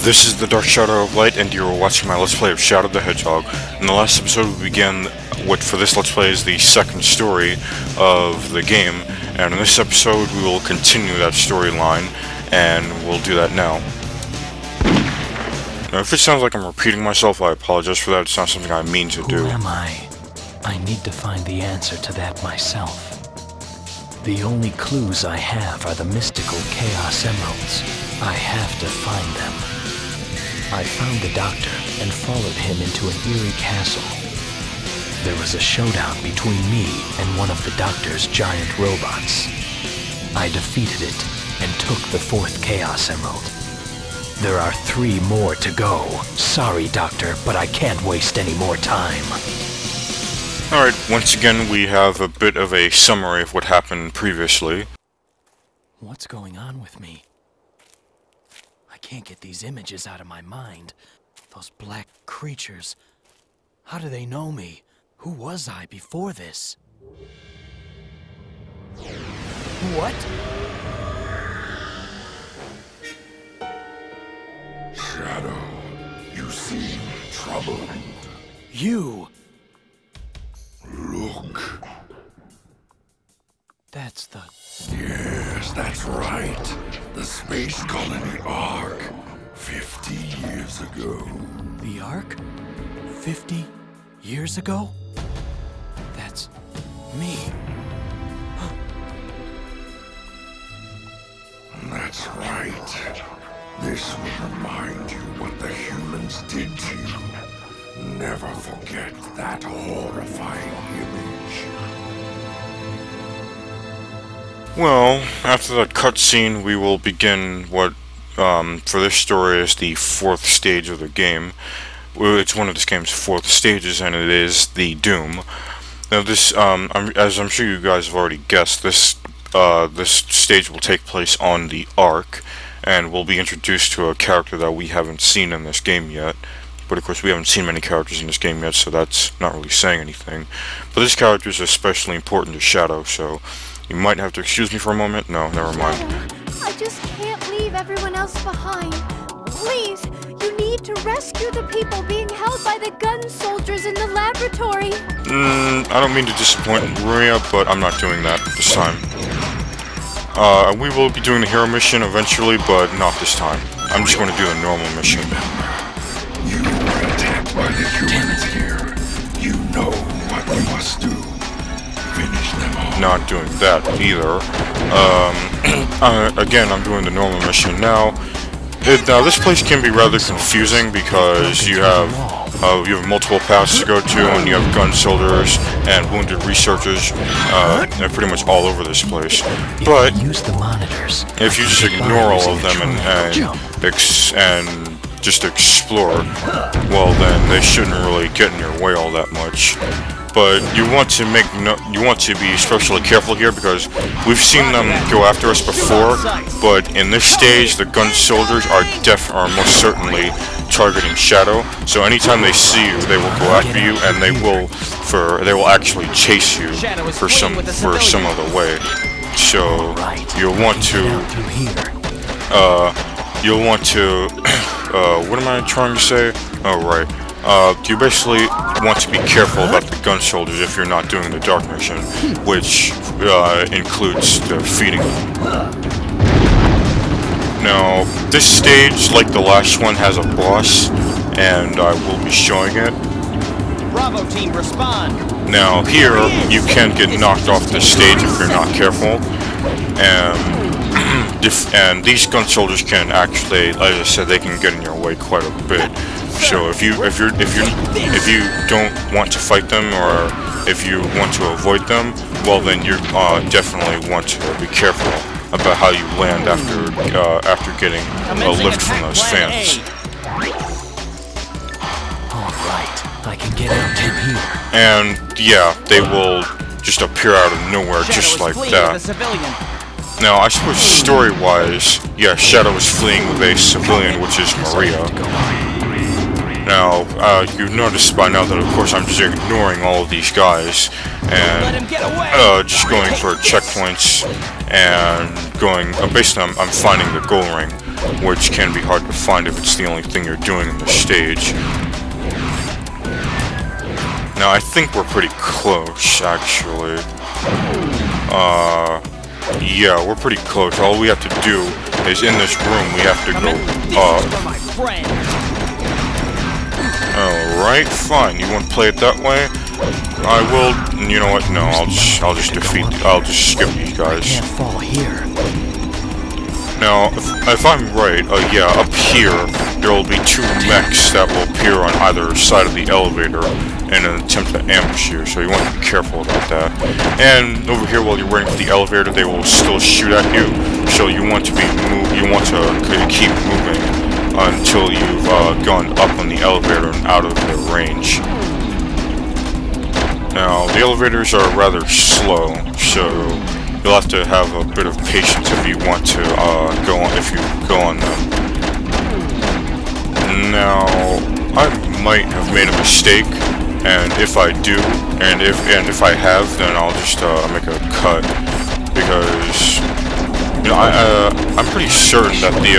This is the Dark Shadow of Light, and you are watching my Let's Play of Shadow the Hedgehog. In the last episode, we began what for this Let's Play is the second story of the game, and in this episode we will continue that storyline, and we'll do that now. Now, if it sounds like I'm repeating myself, I apologize for that. It's not something I mean to do. Who am I? I need to find the answer to that myself. The only clues I have are the mystical Chaos Emeralds. I have to find them. I found the doctor and followed him into an eerie castle. There was a showdown between me and one of the doctor's giant robots. I defeated it and took the fourth Chaos Emerald. There are 3 more to go. Sorry, Doctor, but I can't waste any more time. Alright, once again we have a bit of a summary of what happened previously. What's going on with me? I can't get these images out of my mind. Those black creatures. How do they know me? Who was I before this? What? Shadow, you seem troubled. You! Look. That's the... Yes, that's right. The space colony Ark. 50 years ago. The Ark? 50 years ago? That's... me. That's right. This will remind you what the humans did to you. Never forget that horrifying image. Well, after that cutscene, we will begin what, for this story, is the 4th stage of the game. It's one of this game's 4th stages, and it is the Doom. Now, this, as I'm sure you guys have already guessed, this stage will take place on the Ark, and we'll be introduced to a character that we haven't seen in this game yet. But of course we haven't seen many characters in this game yet, so that's not really saying anything. But this character is especially important to Shadow, so you might have to excuse me for a moment. No, never mind. I just can't leave everyone else behind. Please, you need to rescue the people being held by the gun soldiers in the laboratory. I don't mean to disappoint Maria, but I'm not doing that this time. We will be doing the hero mission eventually, but not this time. I'm just going to do the normal mission. You were attacked by the humans here. You know what we must do. Finish them all. Not doing that either. Again, I'm doing the normal mission now. Now, this place can be rather confusing because you have multiple paths to go to, and you have gun soldiers and wounded researchers. They're pretty much all over this place. But if you just ignore all of them and just explore, well, then they shouldn't really get in your way all that much. But you want to be especially careful here because we've seen them go after us before. But in this stage, the gun soldiers are most certainly targeting Shadow. So anytime they see you, they will go after you, and they will actually chase you for some other way. So you'll want to what am I trying to say? Oh, right. You basically want to be careful about the gun soldiers if you're not doing the dark mission, which includes defeating them. Now, this stage, like the last one, has a boss, and I will be showing it. Bravo team, respond. Now, here, you can get knocked off the stage if you're not careful, and these gun soldiers can actually, as I said, they can get in your way quite a bit. So if you don't want to fight them, or if you want to avoid them, well, then you definitely want to be careful about how you land after getting a lift from those fans. Alright, I can get out to here. And yeah, they will just appear out of nowhere, just like that. Now, I suppose story-wise, yeah, Shadow is fleeing with a civilian, which is Maria. Now, you've noticed by now that, of course, I'm just ignoring all of these guys, and just going for checkpoints, and basically I'm finding the goal ring. which can be hard to find if it's the only thing you're doing in the stage. Now, I think we're pretty close, actually. Yeah, we're pretty close. All we have to do is, in this room, we have to go up. Alright, fine. You want to play it that way? I will. You know what? No, I'll just skip these guys. Can't fall here. Now, if I'm right, yeah, up here, there will be two mechs that will appear on either side of the elevator in an attempt to ambush you, so you want to be careful about that. And over here, while you're waiting for the elevator, they will still shoot at you, so you want to keep moving until you've gone up on the elevator and out of their range. Now, the elevators are rather slow, so you'll have to have a bit of patience if you want to go on them. Now, I might have made a mistake, and if I do, and if I have, then I'll just make a cut, because you know, I'm pretty certain that the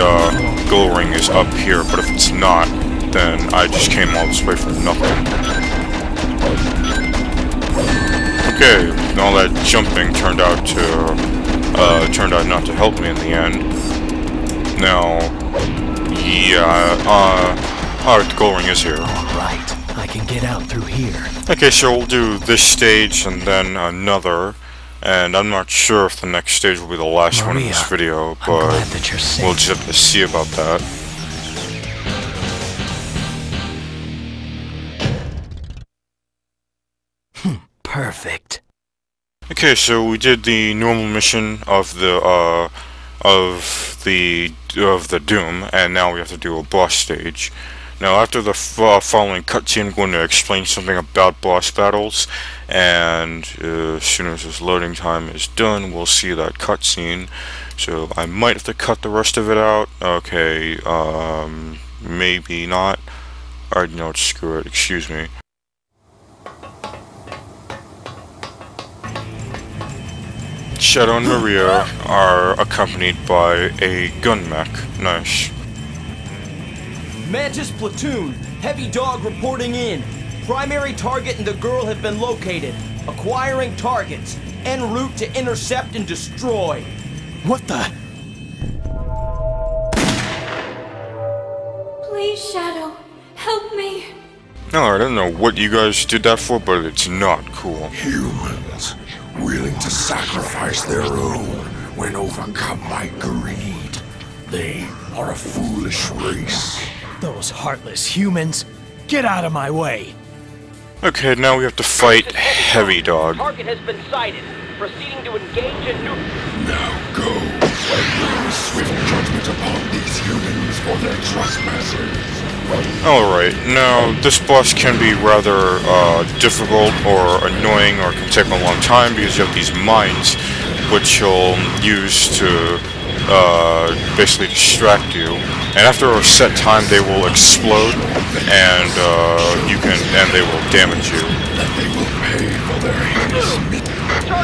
goal ring is up here, but if it's not, then I just came all this way for nothing. Okay, all that jumping turned out not to help me in the end. Now, yeah, alright, the goal ring is here. Alright, I can get out through here. Okay, so we'll do this stage and then another, and I'm not sure if the next stage will be the last one in this video, but I'm glad that you're safe. We'll just have to see about that. Perfect. Okay, so we did the normal mission of the Doom, and now we have to do a boss stage. Now, after the following cutscene, I'm going to explain something about boss battles, and as soon as this loading time is done, we'll see that cutscene. So I might have to cut the rest of it out. Okay, maybe not. Alright, no, screw it. Excuse me. Shadow and Maria are accompanied by a gun mech. Nice. Mantis platoon, Hedgehog reporting in. Primary target and the girl have been located. Acquiring targets. En route to intercept and destroy. What the? Please, Shadow, help me. Alright, I don't know what you guys did that for, but it's not cool. Humans, willing to sacrifice their own when overcome by greed. They are a foolish race. Those heartless humans. Get out of my way. Okay, now we have to fight Hedgehog. Target has been sighted. Proceeding to engage and Now go, and bring swift judgment upon these humans for their trespasses. Alright, now this boss can be rather difficult or annoying, or can take a long time because you have these mines which you'll use to basically distract you, and after a set time they will explode and they will damage you. They will pay for their heinous.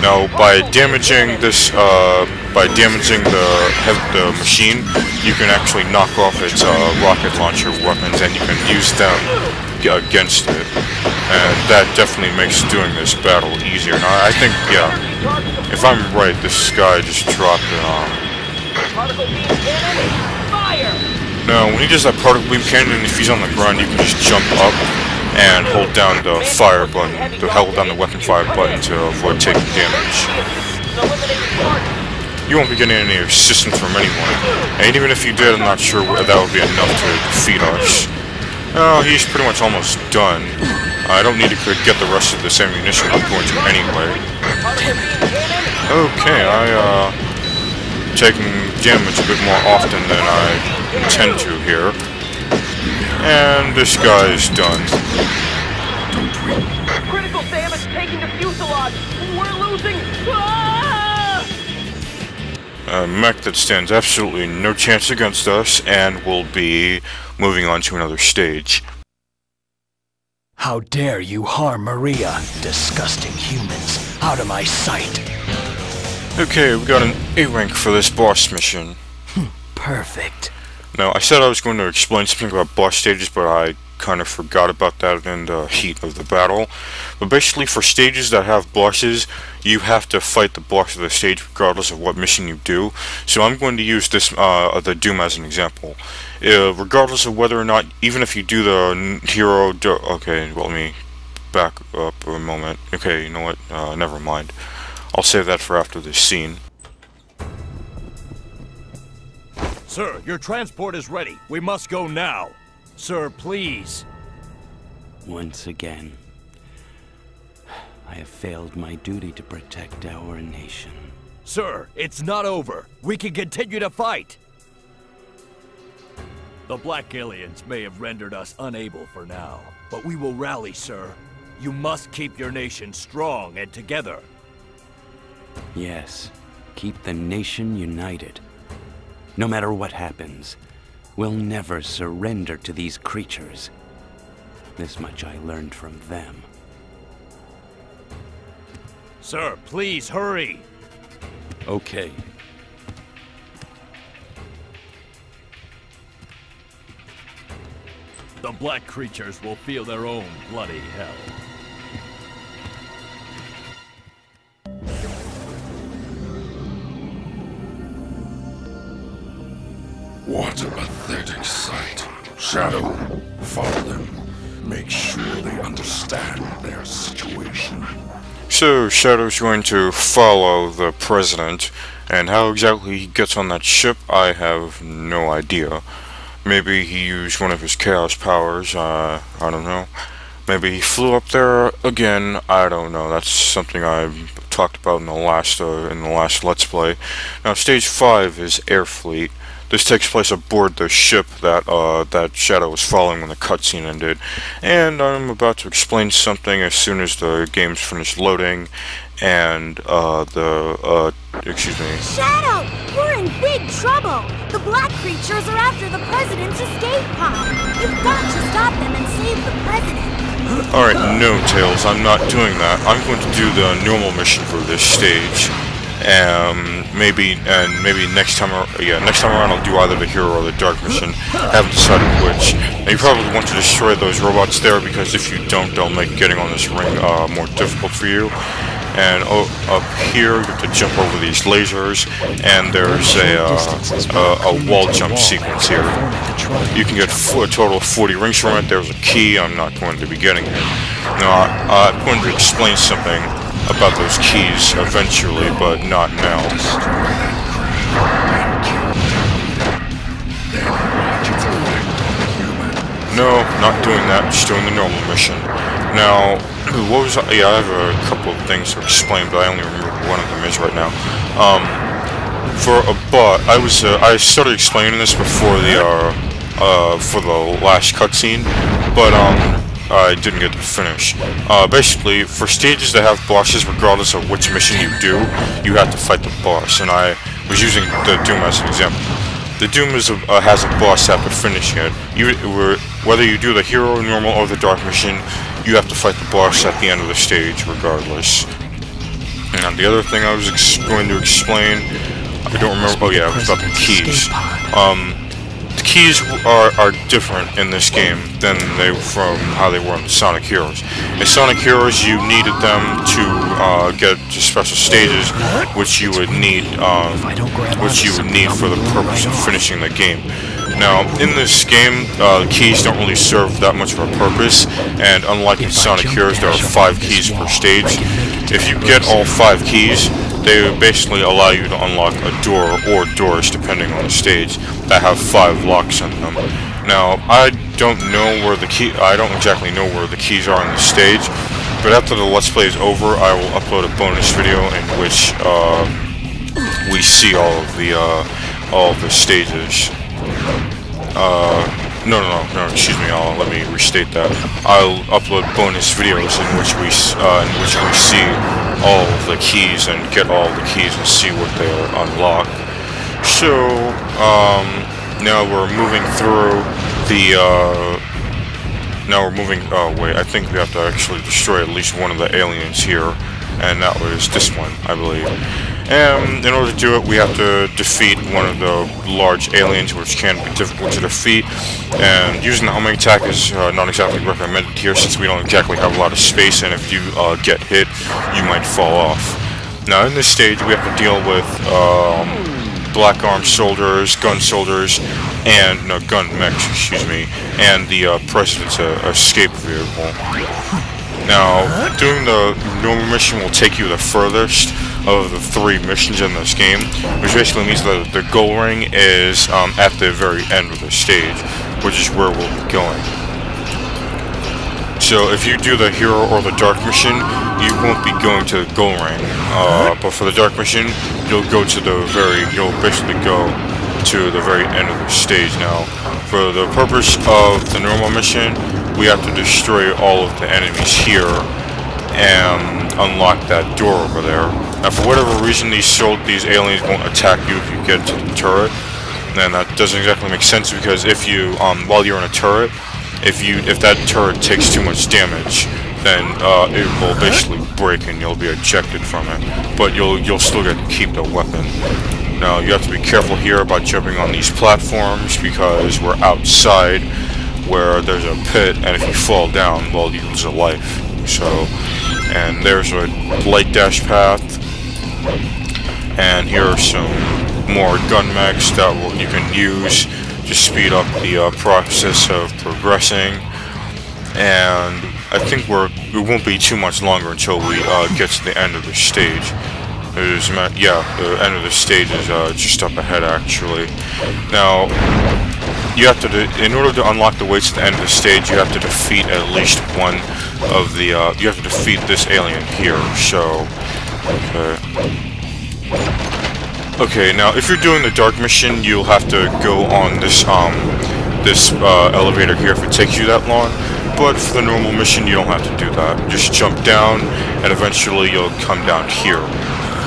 Now, by damaging this, by damaging the machine, you can actually knock off its rocket launcher weapons, and you can use them against it. And that definitely makes doing this battle easier. Now, I think, yeah, if I'm right, this guy just dropped it on. particle beam cannon, fire! Now, when he does that particle beam cannon, if he's on the ground, you can just jump up and hold down the fire button, hold down the weapon fire button to avoid taking damage. You won't be getting any assistance from anyone, and even if you did, I'm not sure that would be enough to defeat us. Oh, he's pretty much almost done. I don't need to get the rest of this ammunition I'm going to anyway. Okay, taking damage a bit more often than I intend to here. And this guy is done. Critical damage taking the fuselage! We're losing! Ah! A mech that stands absolutely no chance against us, and will be moving on to another stage. How dare you harm Maria, disgusting humans. Out of my sight. Okay, we got an A rank for this boss mission. Perfect. Now, I said I was going to explain something about boss stages, but I kind of forgot about that in the heat of the battle. But basically, for stages that have bosses, you have to fight the boss of the stage regardless of what mission you do. So I'm going to use this, the Doom as an example. Regardless of whether or not, even if you do the hero, okay, well, let me back up a moment. Okay, you know what, never mind. I'll save that for after this scene. Sir, your transport is ready. We must go now. Sir, please. Once again, I have failed my duty to protect our nation. Sir, it's not over. We can continue to fight. The Black Aliens may have rendered us unable for now, but we will rally, sir. You must keep your nation strong and together. Yes, keep the nation united. No matter what happens, we'll never surrender to these creatures. This much I learned from them. Sir, please hurry. Okay. The black creatures will feel their own bloody hell. What a pathetic sight. Shadow, follow them. Make sure they understand their situation. So, Shadow's going to follow the president, and how exactly he gets on that ship, I have no idea. Maybe he used one of his chaos powers, I don't know. Maybe he flew up there again, I don't know. That's something I talked about in the last Let's Play. Now, Stage 5 is Air Fleet. This takes place aboard the ship that that Shadow was following when the cutscene ended, and I'm about to explain something as soon as the game's finished loading, and excuse me. Shadow, we're in big trouble. The black creatures are after the president's escape pod. You've got to stop them and save the president. Alright, no, Tails, I'm not doing that. I'm going to do the normal mission for this stage. Maybe next time around I'll do either the hero or the dark mission. I haven't decided which. And you probably want to destroy those robots there, because if you don't, they'll make getting on this ring more difficult for you. And up here, you have to jump over these lasers, and there's a wall jump sequence here. You can get a total of 40 rings from it. There's a key I'm not going to be getting here. Now, I'm going to explain something about those keys eventually, but not now. No, not doing that, just doing the normal mission. Now, what was I have a couple of things to explain, but I only remember one of them is right now. For a bot, I started explaining this before for the last cutscene, but I didn't get to finish. Basically, for stages that have bosses, regardless of which mission you do, you have to fight the boss, and I was using the Doom as an example. The Doom has a boss after finishing it. Whether you do the hero, normal, or the dark mission, you have to fight the boss at the end of the stage, regardless. And the other thing I was going to explain, I don't remember. Oh yeah, it was about the keys. The keys are different in this game than from how they were in Sonic Heroes. In Sonic Heroes, you needed them to get to special stages, which you would need for the purpose of finishing the game. Now, in this game, the keys don't really serve that much of a purpose, and unlike in Sonic Heroes, there are 5 keys per stage. If you get all 5 keys, they basically allow you to unlock a door or doors, depending on the stage, that have 5 locks in them. Now, I don't exactly know where the keys are on the stage, but after the Let's Play is over, I will upload a bonus video in which we see all of the stages. No, excuse me, let me restate that. I'll upload bonus videos in which we see all of the keys and get all the keys and see what they unlock. So, now we're moving through oh wait, I think we have to actually destroy at least one of the aliens here. and that was this one, I believe. And in order to do it, we have to defeat one of the large aliens, which can be difficult to defeat. And using the homing attack is not exactly recommended here, since we don't exactly have a lot of space, and if you get hit, you might fall off. Now, in this stage, we have to deal with black armed soldiers, gun soldiers, and no, gun mechs, excuse me, and the president's escape vehicle. Now, doing the normal mission will take you the furthest of the 3 missions in this game, which basically means that the goal ring is at the very end of the stage, which is where we'll be going. So if you do the hero or the dark mission, you won't be going to the goal ring, but for the dark mission, you'll basically go to the very end of the stage. Now, for the purpose of the normal mission, we have to destroy all of the enemies here and unlock that door over there. Now, for whatever reason, these aliens won't attack you if you get to the turret, and that doesn't exactly make sense, because if you, while you're in a turret, if that turret takes too much damage, then it will basically break and you'll be ejected from it. But you'll still get to keep the weapon. Now, you have to be careful here about jumping on these platforms, because we're outside where there's a pit, and if you fall down, well, you lose a life. So, and there's a light dash path, and here are some more gun mechs that you can use to speed up the process of progressing. And I think it won't be too much longer until we get to the end of the stage. The end of the stage is just up ahead, actually. Now, you have to, in order to unlock the ways to the end of the stage, you have to defeat at least one of the, you have to defeat this alien here, so, okay, now, if you're doing the dark mission, you'll have to go on this elevator here if it takes you that long, but for the normal mission, you don't have to do that. Just jump down, and eventually you'll come down here.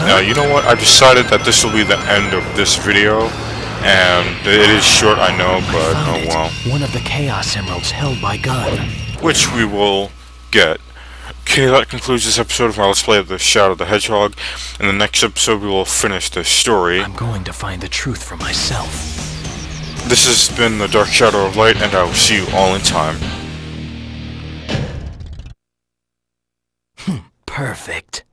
Now, you know what? I've decided that this will be the end of this video, and it is short, I know, but oh well. One of the Chaos Emeralds held by Gun. Which we will get. Okay, that concludes this episode of my Let's Play of the Shadow of the Hedgehog. In the next episode, we will finish this story. I'm going to find the truth for myself. This has been the Dark Shadow of Light, and I will see you all in time. Perfect.